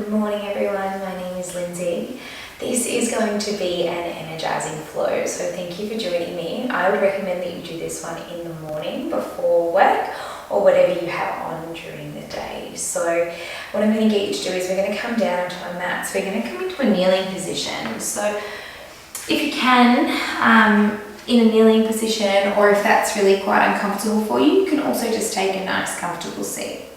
Good morning everyone, my name is Lindsay. This is going to be an energizing flow, so thank you for joining me. I would recommend that you do this one in the morning before work or whatever you have on during the day. So what I'm going to get you to do is we're going to come down onto our mat. So we're going to come into a kneeling position. So if you can, in a kneeling position, or if that's really quite uncomfortable for you, you can also just take a nice comfortable seat.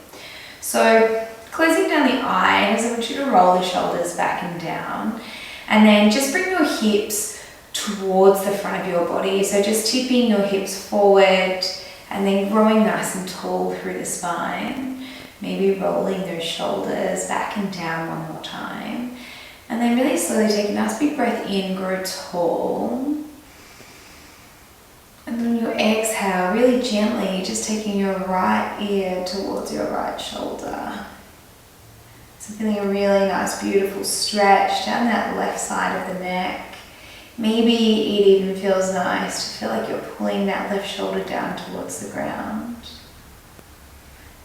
So closing down the eyes, I want you to roll the shoulders back and down, and then just bring your hips towards the front of your body. So just tipping your hips forward and then growing nice and tall through the spine. Maybe rolling those shoulders back and down one more time. And then really slowly take a nice big breath in, grow tall. And then your exhale, really gently, just taking your right ear towards your right shoulder. So feeling a really nice, beautiful stretch down that left side of the neck. Maybe it even feels nice to feel like you're pulling that left shoulder down towards the ground.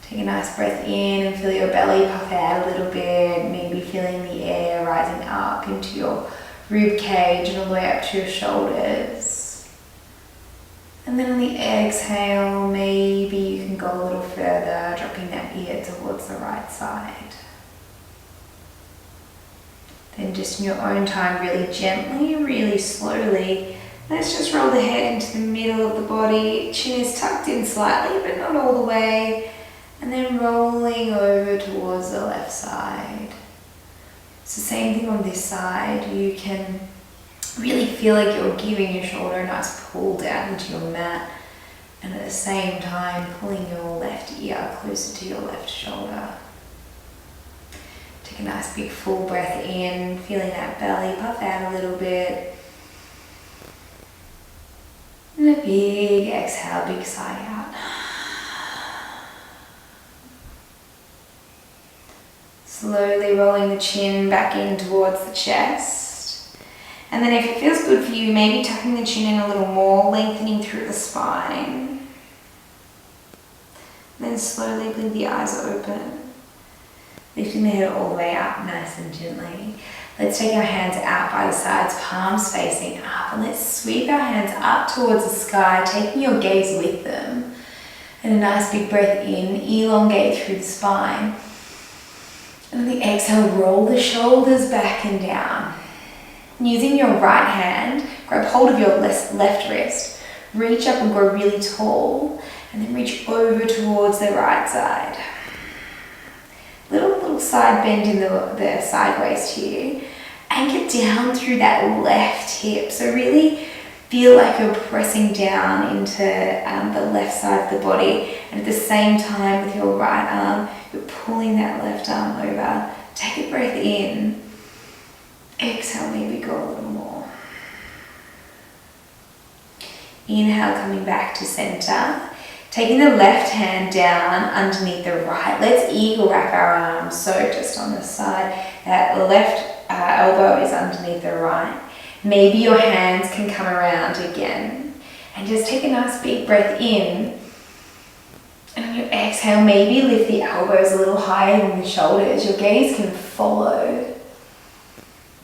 Take a nice breath in and feel your belly puff out a little bit, maybe feeling the air rising up into your rib cage and all the way up to your shoulders. And then on the exhale, maybe you can go a little further, dropping that ear towards the right side. Then just in your own time, really gently, really slowly, let's just roll the head into the middle of the body. Chin is tucked in slightly, but not all the way. And then rolling over towards the left side. It's the same thing on this side. You can really feel like you're giving your shoulder a nice pull down into your mat, and at the same time pulling your left ear closer to your left shoulder. Take a nice big full breath in, feeling that belly puff out a little bit. And a big exhale, big sigh out. Slowly rolling the chin back in towards the chest. And then if it feels good for you, maybe tucking the chin in a little more, lengthening through the spine. Then slowly blink the eyes open. Lifting the head all the way up, nice and gently. Let's take our hands out by the sides, palms facing up, and let's sweep our hands up towards the sky, taking your gaze with them. And a nice big breath in, elongate through the spine. And on the exhale, roll the shoulders back and down. Using your right hand, grab hold of your left wrist, reach up and grow really tall, and then reach over towards the right side. Little side bend in the side waist here. Anchor down through that left hip. So really feel like you're pressing down into the left side of the body. And at the same time with your right arm, you're pulling that left arm over. Take a breath in. Exhale, maybe go a little more. Inhale, coming back to center. Taking the left hand down underneath the right. Let's eagle wrap our arms. So just on the side, that left elbow is underneath the right. Maybe your hands can come around again. And just take a nice big breath in. And on your exhale, maybe lift the elbows a little higher than the shoulders. Your gaze can follow.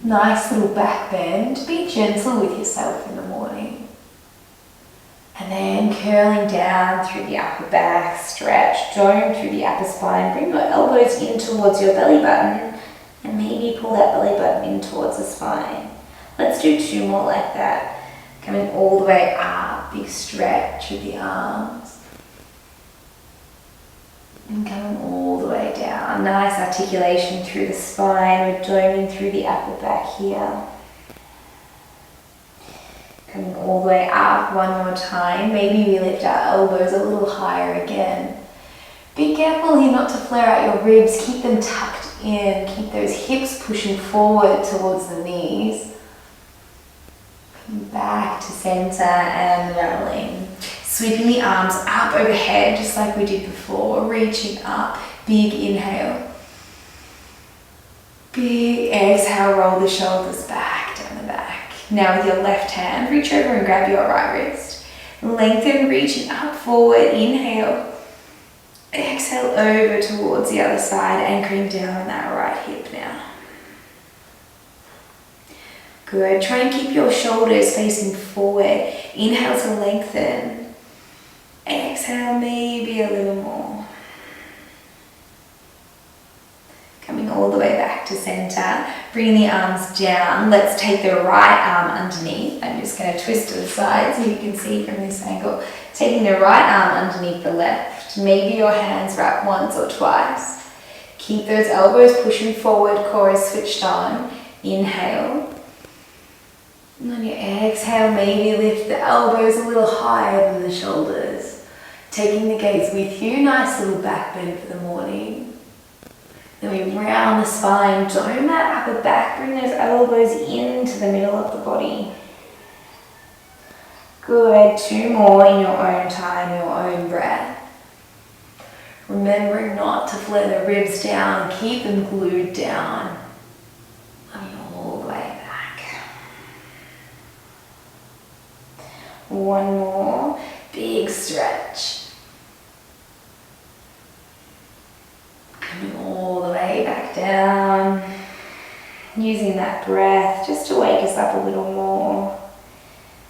Nice little back bend. Be gentle with yourself in the morning. And then curling down through the upper back, stretch, dome through the upper spine. Bring your elbows in towards your belly button and maybe pull that belly button in towards the spine. Let's do 2 more like that. Coming all the way up, big stretch with the arms. And coming all the way down. Nice articulation through the spine. We're doming through the upper back here. Coming all the way up one more time. Maybe we lift our elbows a little higher again. Be careful here not to flare out your ribs. Keep them tucked in. Keep those hips pushing forward towards the knees. Coming back to center and rolling. Sweeping the arms up overhead just like we did before. Reaching up. Big inhale. Big exhale. Roll the shoulders back down the back. Now with your left hand, reach over and grab your right wrist. Lengthen, reaching up, forward, inhale. Exhale over towards the other side, anchoring down on that right right hip now. Good. Try and keep your shoulders facing forward. Inhale to lengthen. Exhale, maybe a little more. Coming all the way back to center. Bring the arms down. Let's take the right arm underneath. I'm just going to twist to the side so you can see from this angle. Taking the right arm underneath the left. Maybe your hands wrap once or twice. Keep those elbows pushing forward, core is switched on. Inhale. And on your exhale, maybe lift the elbows a little higher than the shoulders. Taking the gaze with you, nice little back bend for the morning. Then we round the spine, dome that upper back, bring those elbows into the middle of the body. Good, 2 more in your own time, your own breath. Remembering not to flare the ribs down, keep them glued down. Coming all the way back. 1 more, big stretch. Coming all the way back down. Using that breath just to wake us up a little more.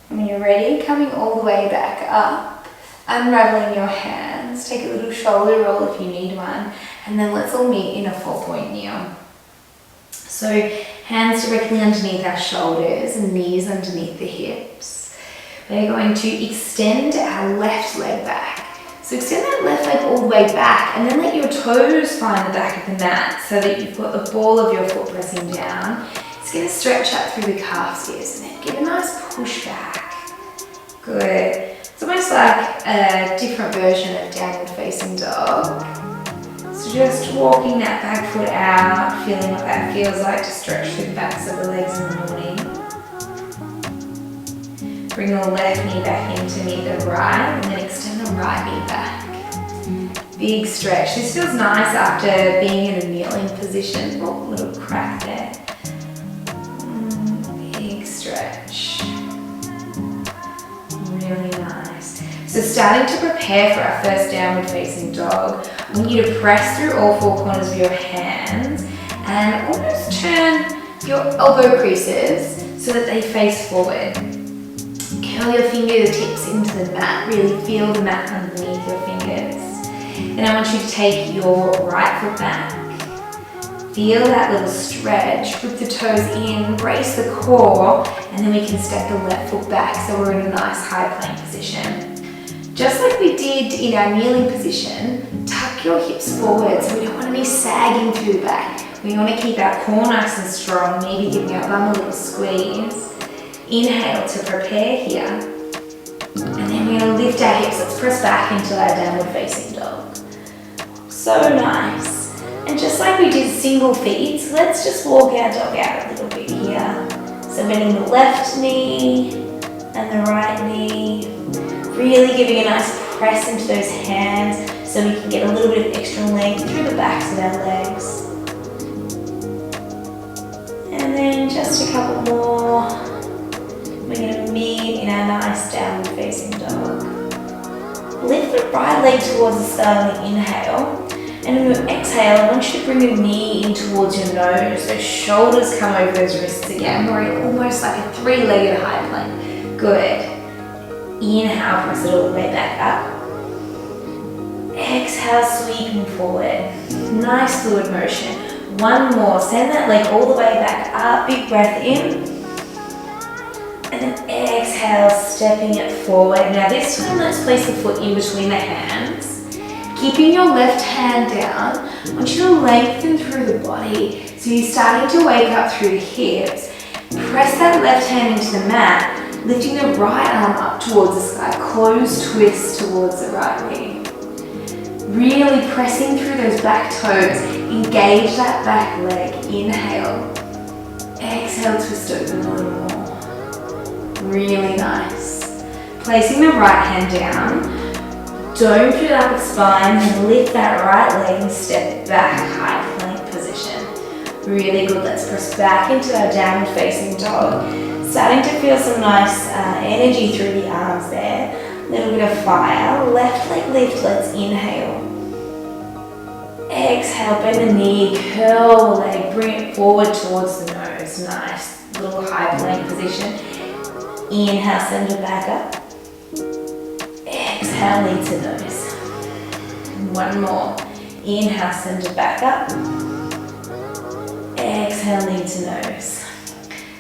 When you're ready, coming all the way back up, unraveling your hands. Take a little shoulder roll if you need one. And then let's all meet in a 4-point kneel. So hands directly underneath our shoulders and knees underneath the hips. We're going to extend our left leg back. So extend that left leg all the way back and then let your toes find the back of the mat so that you've got the ball of your foot pressing down. It's going to stretch up through the calves here, so then give a nice push back. Good. It's almost like a different version of downward facing dog. So just walking that back foot out, feeling what that feels like to stretch through the backs of the legs in the morning. Bring the left knee back in to meet the right, and then extend the right knee back. Big stretch. This feels nice after being in a kneeling position. Oh, a little crack there. Big stretch. Really nice. So starting to prepare for our first downward facing dog, I want you to press through all 4 corners of your hands and almost turn your elbow creases so that they face forward. Curl your fingertips into the mat, really feel the mat underneath your fingers. Then I want you to take your right foot back. Feel that little stretch, grip the toes in, brace the core, and then we can step the left foot back so we're in a nice high plank position. Just like we did in our kneeling position, tuck your hips forward so we don't want to be sagging through the back. We want to keep our core nice and strong, maybe giving our bum a little squeeze. Inhale to prepare here. And then we're going to lift our hips. Let's press back into our downward facing dog. So nice. And just like we did single feet, so let's just walk our dog out a little bit here. So bending the left knee and the right knee. Really giving a nice press into those hands so we can get a little bit of extra length through the backs of our legs. And then just a couple more. We're going to meet in our nice downward facing dog. Lift the right leg towards the sky on the inhale. And on your exhale, I want you to bring your knee in towards your nose. Those shoulders come over those wrists again. We're almost like a 3-legged high plank. Good. Inhale, press it all the way back up. Exhale, sweeping forward. Nice fluid motion. 1 more. Send that leg all the way back up. Big breath in. And then exhale, stepping it forward. Now this time, let's place the foot in between the hands. Keeping your left hand down, I want you to lengthen through the body. So you're starting to wake up through the hips. Press that left hand into the mat, lifting the right arm up towards the sky. Close twist towards the right knee. Really pressing through those back toes. Engage that back leg. Inhale. Exhale, twist open a little more. Really nice. Placing the right hand down. Dome through the upper spine and lift that right leg and step back, high plank position. Really good. Let's press back into our downward facing dog. Starting to feel some nice energy through the arms there. A little bit of fire. Left leg lift. Let's inhale. Exhale, bend the knee, curl the leg, bring it forward towards the nose. Nice little high plank position. Inhale, send it back up. Exhale, knee to nose. One more. Inhale, send it back up. Exhale, knee to nose.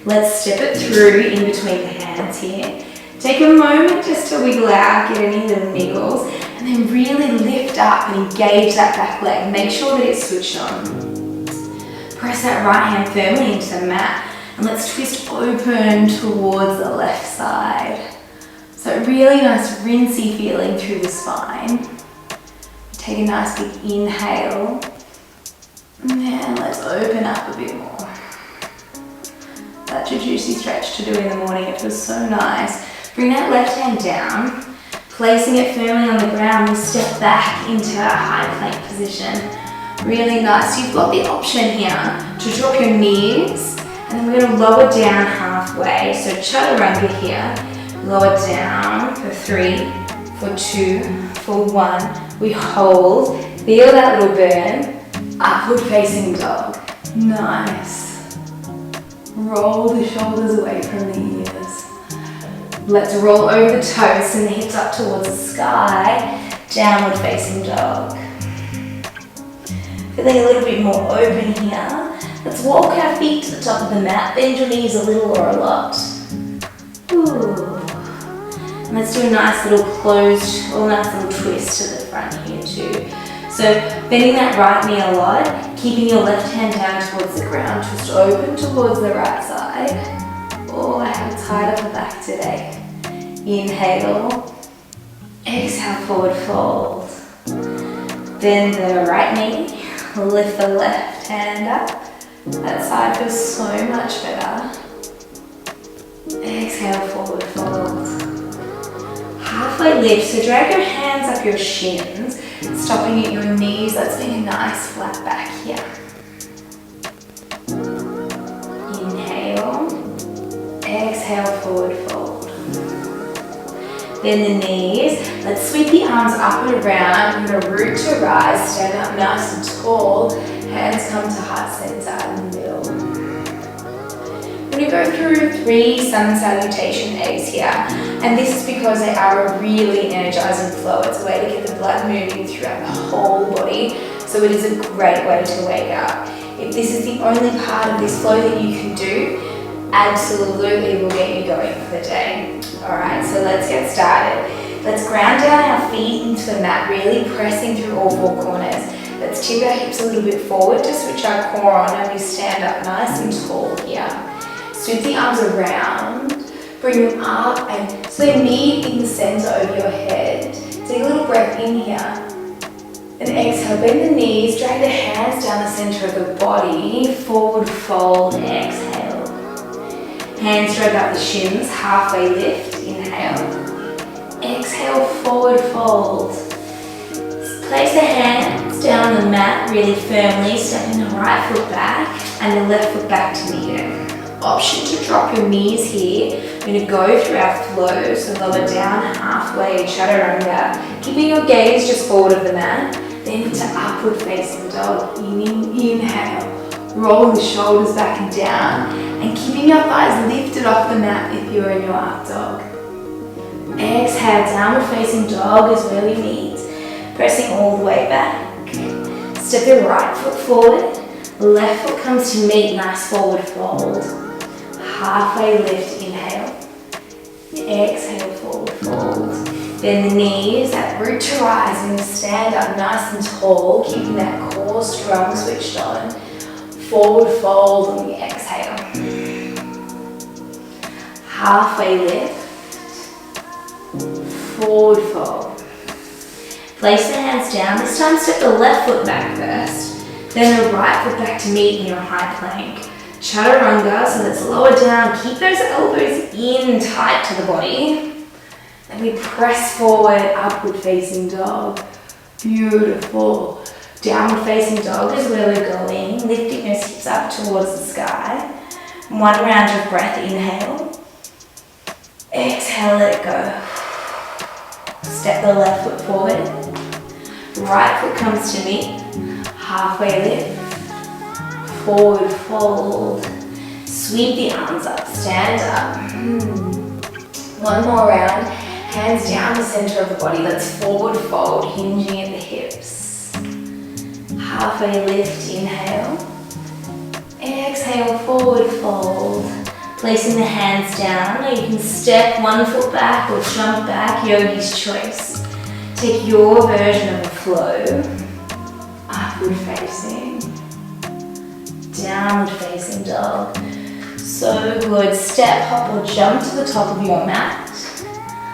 Let's step it through in between the hands here. Take a moment just to wiggle out, get any little niggles, and then really lift up and engage that back leg. Make sure that it's switched on. Press that right hand firmly into the mat, and let's twist open towards the left side. So really nice rinsey feeling through the spine. Take a nice big inhale, and let's open up a bit more. Such a juicy stretch to do in the morning, it feels so nice. Bring that left hand down, placing it firmly on the ground, we step back into a high plank position. Really nice. You've got the option here to drop your knees, and then we're going to lower down halfway. So chaturanga here, lower down for 3, for 2, for 1. We hold, feel that little burn, upward facing dog. Nice. Roll the shoulders away from the ears. Let's roll over the toes and the hips up towards the sky. Downward facing dog. Feeling a little bit more open here. Let's walk our feet to the top of the mat. Bend your knees a little or a lot. Ooh. And let's do a nice little closed, or nice little twist to the front here too. So bending that right knee a lot, keeping your left hand down towards the ground, twist open towards the right side. Oh, I have tied up the back today. Inhale, exhale, forward fold. Bend the right knee, lift the left hand up. That side feels so much better. Exhale, forward fold. Halfway lift, so drag your hands up your shins, stopping at your knees. Let's make a nice flat back here. Inhale, exhale, forward fold. Bend the knees. Let's sweep the arms up and around. We're going to root to rise, stand up nice and tall. Hands come to heart center in the middle. We're going to go through 3 sun salutation eggs here, and this is because they are a really energizing flow. It's a way to get the blood moving throughout the whole body, so it is a great way to wake up. If this is the only part of this flow that you can do, absolutely will get you going for the day. Alright, so let's get started. Let's ground down our feet into the mat, really pressing through all 4 corners. Let's tip our hips a little bit forward to switch our core on, and we stand up nice and tall here. Sweep the arms around, bring them up, and so they meet in the center over your head. Take a little breath in here, and exhale, bend the knees, drag the hands down the center of the body, forward fold, exhale. Hands drag up the shins, halfway lift, inhale. Exhale, forward fold. Place the hands down on the mat really firmly, stepping the right foot back and the left foot back to meet it. Option to drop your knees here. We're going to go through our flow, so lower down halfway, chaturanga. Keeping your gaze just forward of the mat, then to upward facing dog. Inhale, roll the shoulders back and down, and keeping your thighs lifted off the mat if you're in your up dog. Exhale, downward facing dog is where we meet. Pressing all the way back. Step the right foot forward, left foot comes to meet, nice forward fold. Halfway lift, inhale. Exhale, forward fold. Bend the knees, that root to rise, and stand up nice and tall, keeping that core strong, switched on. Forward fold on the exhale. Halfway lift. Forward fold. Place the hands down. This time step the left foot back first. Then the right foot back to meet in your high plank. Chaturanga, so let's lower down. Keep those elbows in tight to the body. Then we press forward, upward facing dog. Beautiful. Downward facing dog is where we're going. Lifting those hips up towards the sky. 1 round of breath, inhale. Exhale, let it go. Step the left foot forward. Right foot comes to meet. halfway lift, forward fold, sweep the arms up, stand up. One more round, hands down the center of the body. Let's forward fold, hinging at the hips. Halfway lift, inhale. Exhale, forward fold. Placing the hands down, or you can step one foot back or jump back, yogi's choice. Take your version of a flow. Upward facing. Downward facing dog. So good. Step, hop or jump to the top of your mat.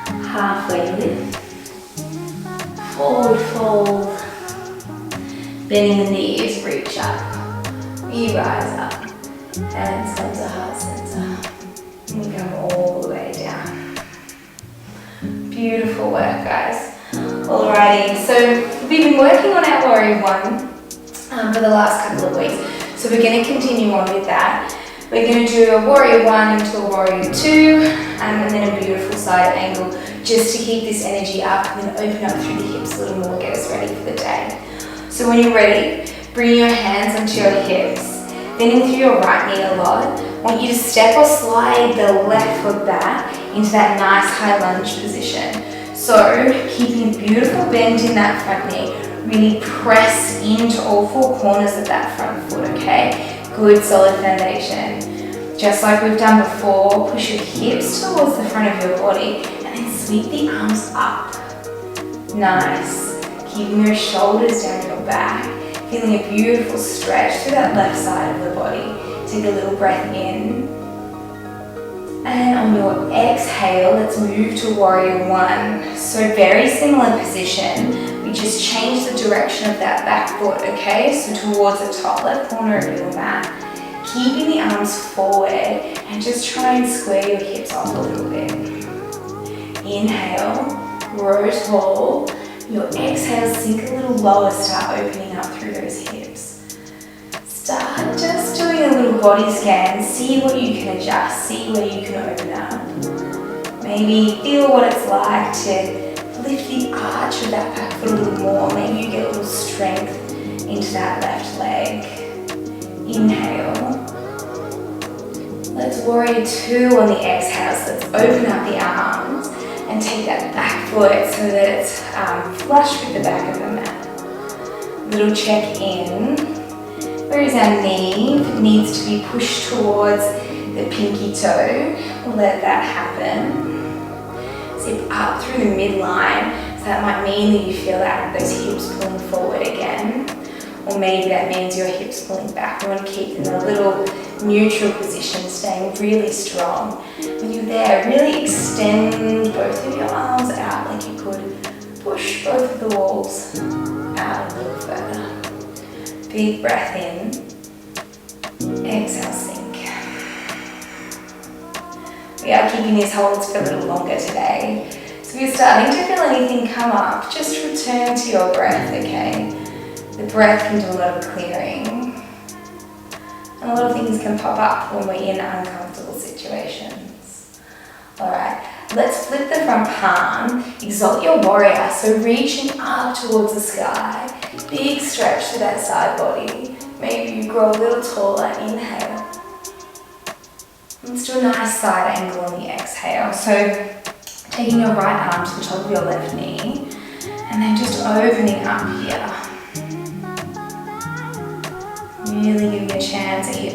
Halfway lift. Forward fold. Bending the knees, reach up. We rise up. Hands come to heart center. And we come all the way down. Beautiful work, guys. Alrighty, so we've been working on our Warrior One for the last couple of weeks. So we're going to continue on with that. We're going to do a Warrior One into a Warrior Two, and then a beautiful side angle, just to keep this energy up, and then open up through the hips a little more, get us ready for the day. So when you're ready, bring your hands onto your hips, bending through your right knee a lot. I want you to step or slide the left foot back into that nice high lunge position. So keeping a beautiful bend in that front knee, really press into all four corners of that front foot, okay? Good solid foundation. Just like we've done before, push your hips towards the front of your body and then sweep the arms up. Nice. Keeping your shoulders down your back. Feeling a beautiful stretch through that left side of the body. Take a little breath in. And on your exhale, let's move to Warrior One. So very similar position. We just change the direction of that back foot, okay? So towards the top left corner of your mat. Keeping the arms forward and just try and square your hips off a little bit. Inhale, grow tall. Your exhale, sink a little lower, start opening up through those hips. Start just doing a little body scan, see what you can adjust, see where you can open up. Maybe feel what it's like to lift the arch of that back foot a little more. Maybe you get a little strength into that left leg. Inhale. Let's Warrior Two on the exhale. So let's open up the arms and take that back foot so that it's flush with the back of the mat. Little check in. Where is our knee? If it needs to be pushed towards the pinky toe, we'll let that happen. Zip up through the midline. So that might mean that you feel that those hips pulling forward again. Or maybe that means your hips pulling back. We want to keep them in a little neutral position, staying really strong. When you're there, really extend both of your arms out like you could push both of the walls out a little further. Big breath in, exhale, sink. We are keeping these holds for a little longer today. So if you're starting to feel anything come up, just return to your breath, okay? The breath can do a lot of clearing. And a lot of things can pop up when we're in uncomfortable situations. Alright, let's flip the front palm, exalt your warrior, so reaching up towards the sky. Big stretch to that side body. Maybe you grow a little taller, inhale. Let's do a nice side angle on the exhale. So taking your right arm to the top of your left knee, and then just opening up here. Really giving a chance at your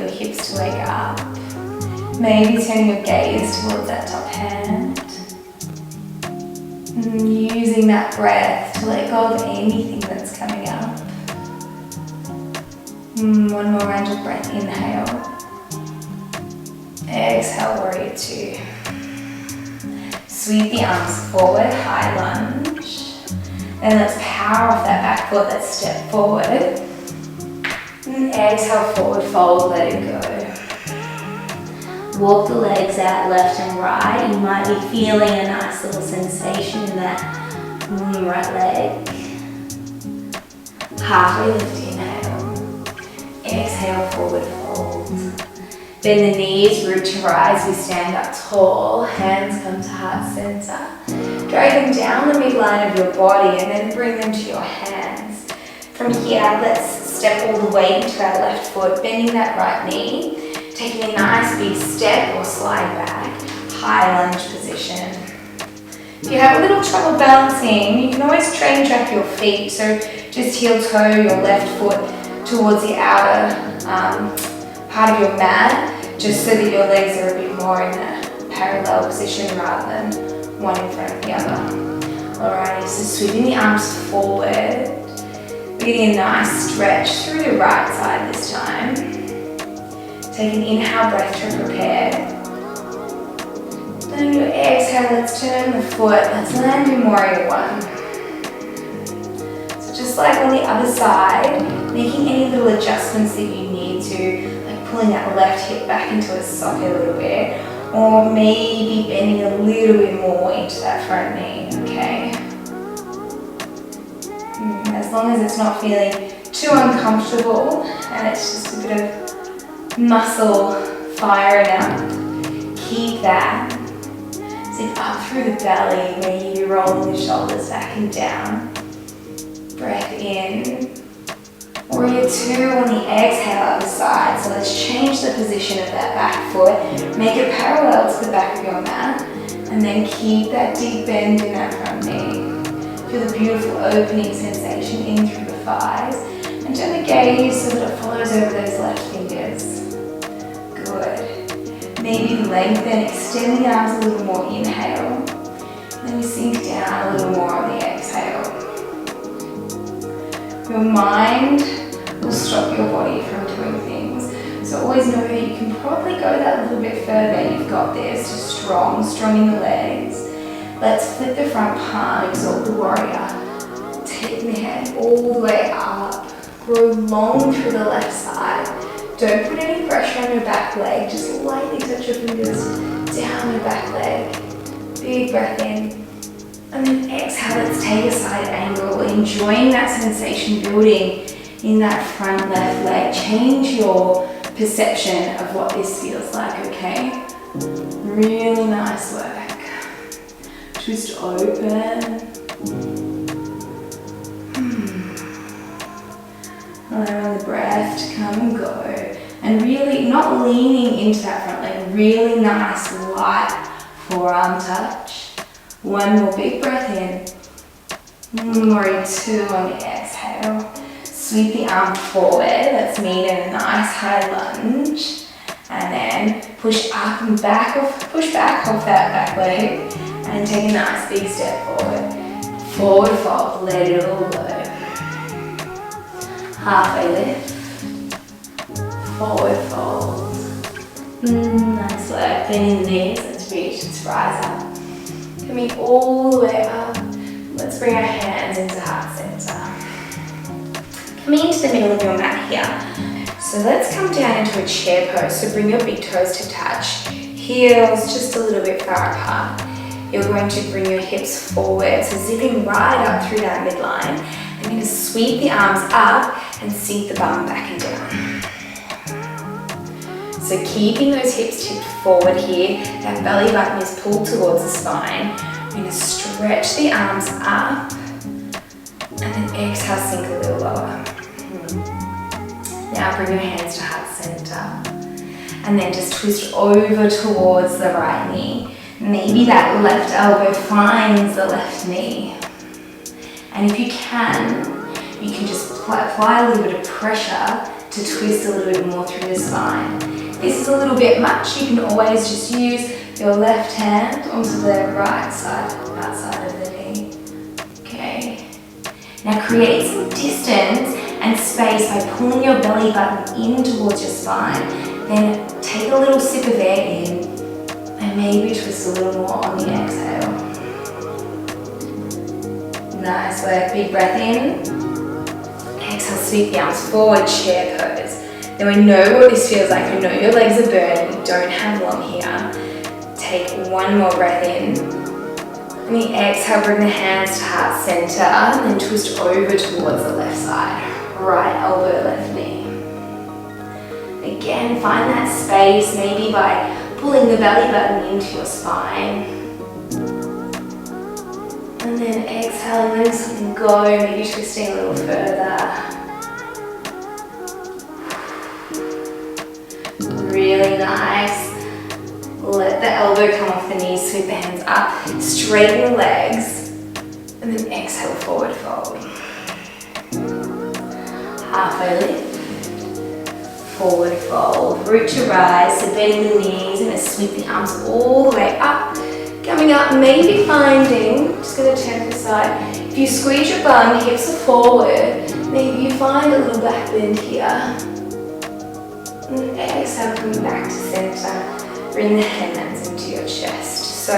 hips to wake up. Maybe turning your gaze towards that top hand. And using that breath to let go of anything that's coming up. One more round of breath, inhale. Exhale, Warrior Two. Sweep the arms forward, high lunge. Then let's power off that back foot, let's step forward. And exhale, forward fold, let it go. Walk the legs out left and right. You might be feeling a nice little sensation in that right leg. Halfway lift, inhale. Exhale, forward fold. Bend the knees, root to rise. We stand up tall. Hands come to heart center. Drag them down the midline of your body and then bring them to your hands. From here, let's step all the way into our left foot, bending that right knee, taking a nice big step or slide back, high lunge position. If you have a little trouble balancing, you can always train track your feet, so just heel toe your left foot towards the outer part of your mat, just so that your legs are a bit more in a parallel position rather than one in front of the other. Alrighty, so sweeping the arms forward, getting a nice stretch through the right side this time. Take an inhale breath to prepare. Then your exhale, let's turn the foot, let's land in warrior one. So just like on the other side, making any little adjustments that you need to, like pulling that left hip back into a socket a little bit, or maybe bending a little bit more into that front knee, okay? As long as it's not feeling too uncomfortable and it's just a bit of muscle firing up, keep that. Zip up through the belly, maybe rolling the shoulders back and down. Breath in. Warrior two on the exhale other side. So let's change the position of that back foot. Make it parallel to the back of your mat. And then keep that deep bend in that front knee. Feel the beautiful opening sensation in through the thighs. And turn the gaze so that it follows over those left fingers. Good. Maybe lengthen, extend the arms a little more, inhale. Then we sink down a little more on the exhale. Your mind will stop your body from doing things. So always know that you can probably go that little bit further. You've got this. Just strong in the legs. Let's flip the front palm, exalt the warrior. Taking the head all the way up. Grow long through the left side. Don't put any pressure on your back leg. Just lightly touch your fingers down your back leg. Big breath in. And then exhale, let's take a side angle. Enjoying that sensation building in that front left leg. Change your perception of what this feels like, okay? Really nice work. Twist open. Allowing the breath to come and go. And really not leaning into that front leg. Really nice light forearm touch. One more big breath in. Warrior two on the exhale. Sweep the arm forward. Let's meet in a nice high lunge. And then push up and back off, push back off that back leg. And take a nice big step forward. Forward fold, let it all go. Halfway lift. Forward fold. Nice work. Bending the knees, let's reach, let's rise up. Coming all the way up. Let's bring our hands into heart center. Coming into the middle of your mat here. So let's come down into a chair pose. So bring your big toes to touch. Heels just a little bit far apart. You're going to bring your hips forward, so zipping right up through that midline. And you're going to sweep the arms up and sink the bum back and down. So keeping those hips tipped forward here, that belly button is pulled towards the spine. You're going to stretch the arms up and then exhale, sink a little lower. Now bring your hands to heart center and then just twist over towards the right knee. Maybe that left elbow finds the left knee. And if you can just apply a little bit of pressure to twist a little bit more through the spine. If this is a little bit much, you can always just use your left hand onto the right side, outside of the knee. Okay. Now create some distance and space by pulling your belly button in towards your spine. Then take a little sip of air in. And maybe twist a little more on the exhale. Nice work, big breath in. Exhale, sweep the arms forward, chair pose. Then we know what this feels like. We know your legs are burning, you don't have long here. Take one more breath in. And the exhale, bring the hands to heart center, and then twist over towards the left side. Right elbow, left knee. Again, find that space, maybe by pulling the belly button into your spine. And And then exhale, letting something go, maybe twisting a little further. Really nice. Let the elbow come off the knees, sweep the hands up, straighten the legs, and then exhale, forward fold. Halfway lift, forward fold. Root to rise, so bending the knees and sweep the arms all the way up. Coming up, maybe finding, just going to turn to the side. If you squeeze your bum, hips are forward, maybe you find a little back bend here. And exhale, coming back to center. Bring the hands into your chest. So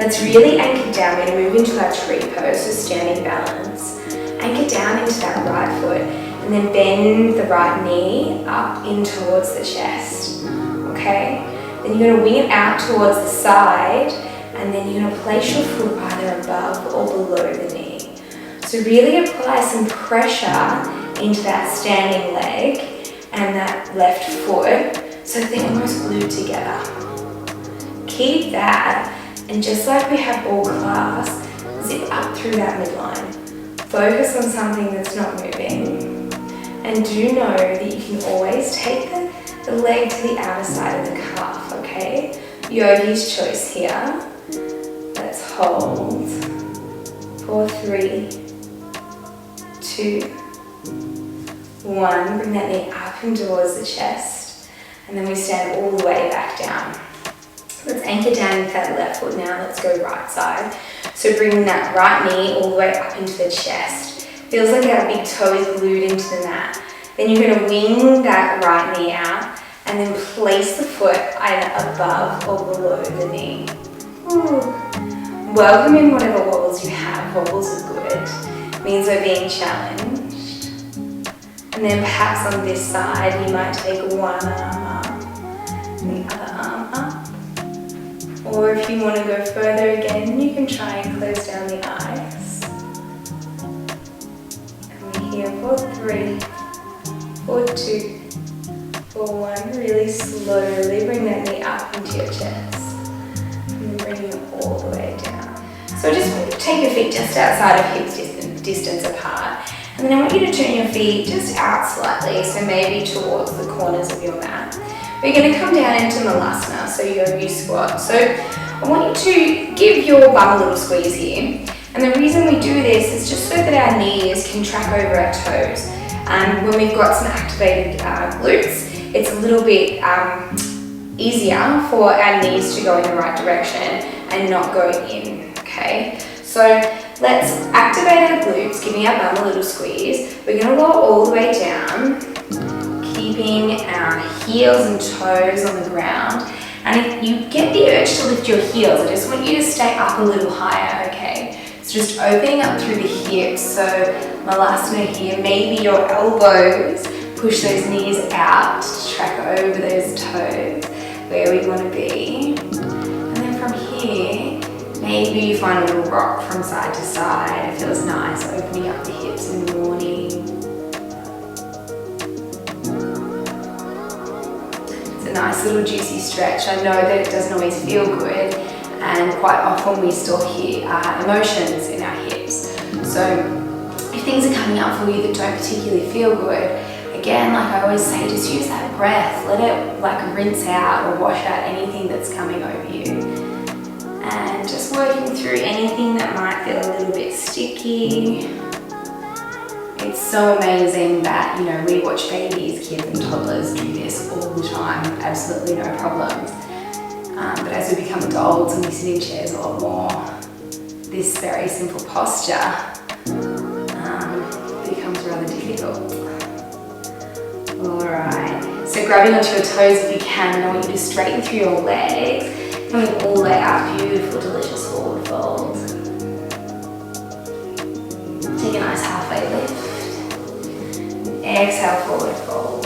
let's really anchor down. We're going to move into our tree pose, so standing balance. Anchor down into that right foot and then bend the right knee up in towards the chest. Okay? Then you're going to wing it out towards the side and then you're going to place your foot either above or below the knee. So really apply some pressure into that standing leg and that left foot so they're almost glued together. Keep that, and just like we have all class, zip up through that midline. Focus on something that's not moving. And do know that you can always take the leg to the outer side of the calf, okay? Yogi's choice here. Let's hold for 3, 2, 1. Bring that knee up and towards the chest. And then we stand all the way back down. Let's anchor down into that left foot now. Let's go right side. So bring that right knee all the way up into the chest. Feels like our big toe is glued into the mat. Then you're going to wing that right knee out and then place the foot either above or below the knee. Ooh. Welcome in whatever wobbles you have. Wobbles are good. Means we're being challenged. And then perhaps on this side, you might take one arm up and the other arm up. Or if you want to go further again, you can try and close down the eyes. And we're here for 3, for 2, for 1. Really slowly bring that knee up into your chest. And then bring it all the way down. So just take your feet just outside of hips distance apart. And then I want you to turn your feet just out slightly, so maybe towards the corners of your mat. We're going to come down into Malasana, so yogi squat. So I want you to give your bum a little squeeze here. And the reason we do this is just so that our knees can track over our toes. And when we've got some activated glutes, it's a little bit easier for our knees to go in the right direction and not go in, okay? So let's activate our glutes, giving our bum a little squeeze. We're going to lower all the way down, keeping our heels and toes on the ground. And if you get the urge to lift your heels, I just want you to stay up a little higher, okay? So just opening up through the hips. So Malasana here, maybe your elbows, push those knees out to track over those toes, where we want to be. And then from here, maybe you find a little rock from side to side. It feels nice, opening up the hips in the morning. It's a nice little juicy stretch. I know that it doesn't always feel good, and quite often we store emotions in our hips. So if things are coming up for you that don't particularly feel good, again, like I always say, just use that breath. Let it like rinse out or wash out anything that's coming over you. And just working through anything that might feel a little bit sticky. It's so amazing that, you know, we watch babies, kids and toddlers do this all the time, absolutely no problems. But as we become adults and we sit in chairs a lot more, this very simple posture becomes rather difficult. Alright, so grabbing onto your toes if you can, and I want you to straighten through your legs. Coming all the way up, beautiful, delicious forward fold. Take a nice halfway lift. Exhale, forward fold.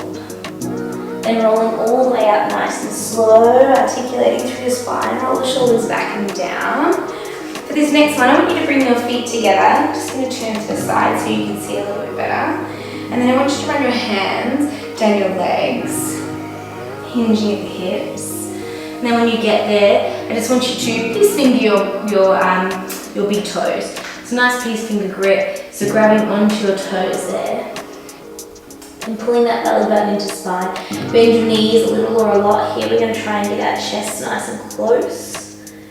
Then rolling all the way up nice and slow, articulating through the spine. Roll the shoulders back and down. For this next one, I want you to bring your feet together. I'm just going to turn to the side so you can see a little bit better. And then I want you to run your hands down your legs, hinging at the hips. And then when you get there, I just want you to please finger your your big toes. It's a nice peace finger grip, so grabbing onto your toes there. And pulling that belly button into spine. Bend your knees a little or a lot here. We're going to try and get our chest nice and close.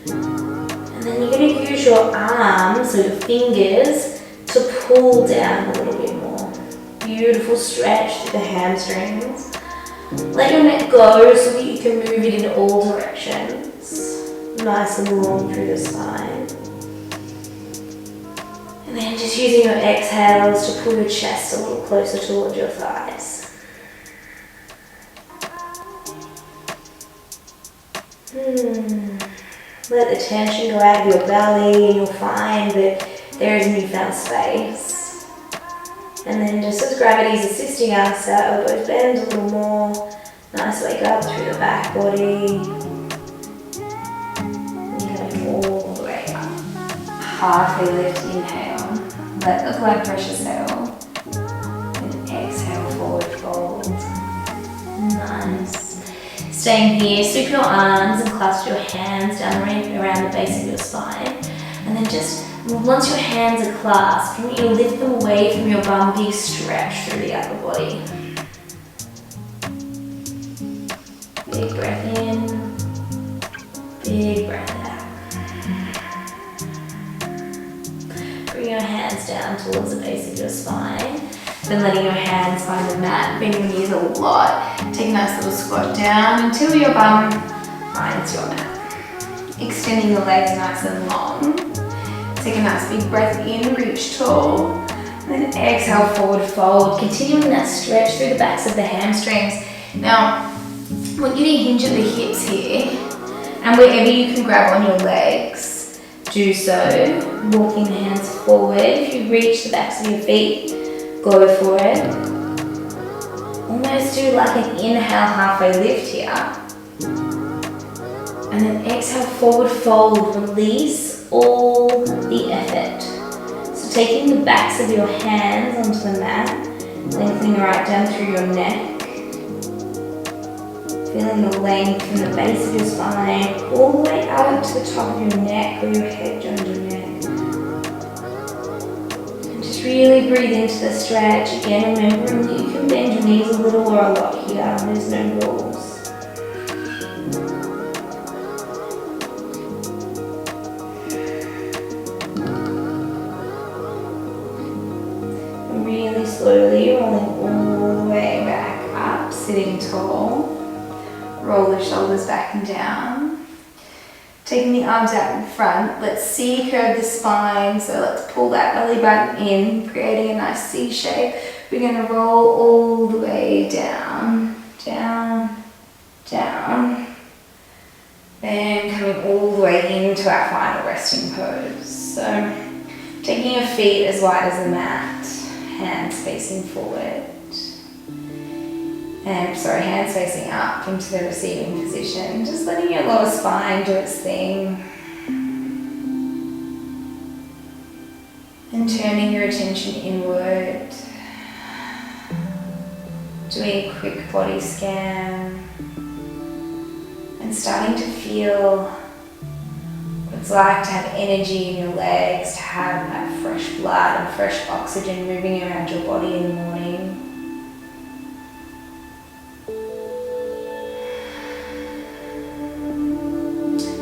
And then you're going to use your arms, so your fingers, to pull down a little bit more. Beautiful stretch through the hamstrings. Let your neck go so that you can move it in all directions. Nice and long through the spine. And then just using your exhales to pull your chest a little closer towards your thighs. Let the tension go out of your belly and you'll find that there is newfound space. And then just as gravity is assisting us, our elbows bend a little more. Nice wake up through the back body. And coming all the way up. Halfway lift, inhale. Let the blood pressure settle. And exhale, forward fold. Nice. Staying here, sweep your arms and clasp your hands down around the base of your spine. And then just, once your hands are clasped, I want you to lift them away from your bum, big stretch through the upper body. Big breath in, big breath out. Bring your hands down towards the base of your spine. Then letting your hands find the mat, bend your knees a lot. Take a nice little squat down until your bum finds your mat. Extending the legs nice and long. Take a nice big breath in, reach tall. And then exhale, forward fold. Continuing that stretch through the backs of the hamstrings. Now, I want you to hinge at the hips here. And wherever you can grab on your legs, do so. Walking the hands forward. If you reach the backs of your feet, go for it. Almost do like an inhale, halfway lift here. And then exhale, forward fold, release all the effort. So taking the backs of your hands onto the mat, lengthening right down through your neck. Feeling the length from the base of your spine, all the way out to the top of your neck or your head joins your neck. Really breathe into the stretch. Again, remembering that you can bend your knees a little or a lot here. There's no rules. And really slowly rolling all the way back up, sitting tall. Roll the shoulders back and down. Taking the arms out in front, let's C-curve the spine, so let's pull that belly button in, creating a nice C shape. We're going to roll all the way down, down, down. Then coming all the way into our final resting pose. So taking your feet as wide as the mat, hands facing forward. And hands facing up into the receiving position. Just letting your lower spine do its thing. And turning your attention inward. Doing a quick body scan. And starting to feel what it's like to have energy in your legs, to have that fresh blood and fresh oxygen moving around your body in the morning.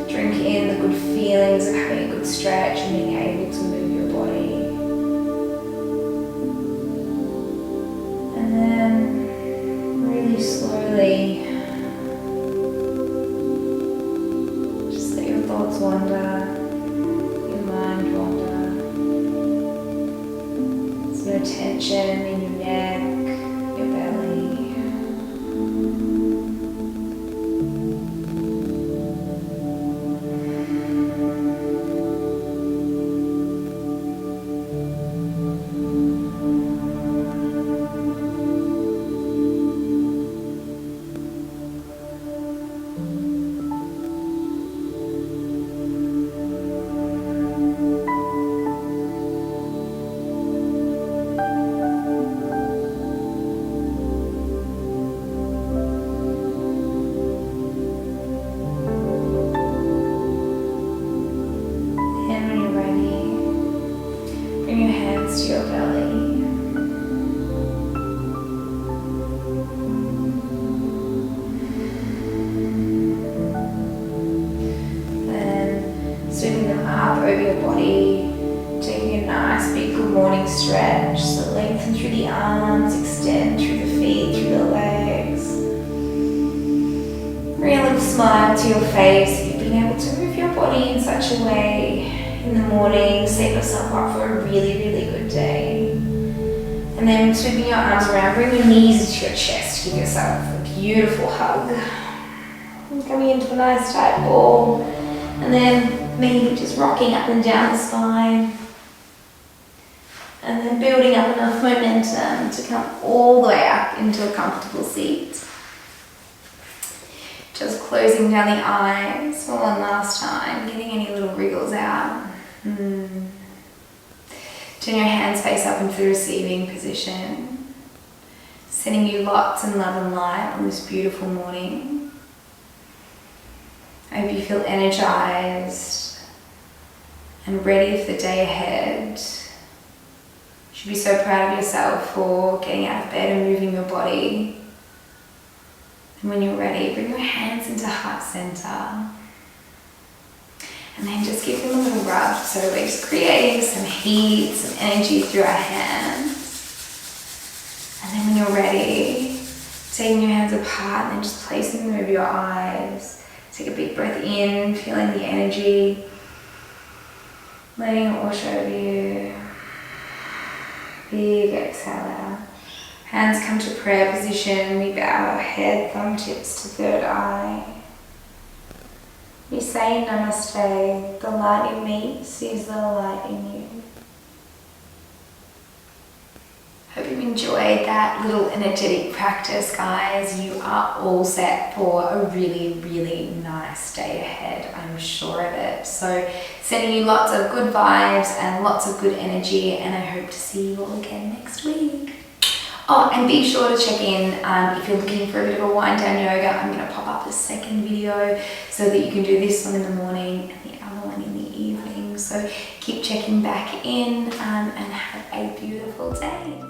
Drink in the good feelings of having a good stretch and being able to move your body. And then really slowly just let your thoughts wander, your mind wander. There's no tension in your neck, your belly. Bring your hands to your belly. Then sweeping them up over your body. Taking a nice big good morning stretch. So lengthen through the arms, extend through the feet, through the legs. Bring a little smile to your face. You've been able to move your body in such a way in the morning, set yourself up for a really, really good day. And then sweeping your arms around, bring your knees to your chest, give yourself a beautiful hug. And coming into a nice tight ball. And then maybe just rocking up and down the spine. And then building up enough momentum to come all the way up into a comfortable seat. Just closing down the eyes for one last time, getting any little wriggles out. Turn your hands face up into the receiving position. Sending you lots and love and light on this beautiful morning. I hope you feel energized and ready for the day ahead. You should be so proud of yourself for getting out of bed and moving your body. And when you're ready, bring your hands into heart center. And then just give them a little rub. So we're just creating some heat, some energy through our hands. And then when you're ready, taking your hands apart and then just placing them over your eyes. Take a big breath in, feeling the energy. Letting it wash over you. Big exhale out. Hands come to prayer position. We bow our head, thumb tips to third eye. We say namaste. The light in me sees the light in you. Hope you've enjoyed that little energetic practice, guys. You are all set for a really, really nice day ahead. I'm sure of it. So sending you lots of good vibes and lots of good energy, and I hope to see you all again next week. Oh, and be sure to check in if you're looking for a bit of a wind down yoga. I'm going to pop up a second video so that you can do this one in the morning and the other one in the evening. So keep checking back in and have a beautiful day.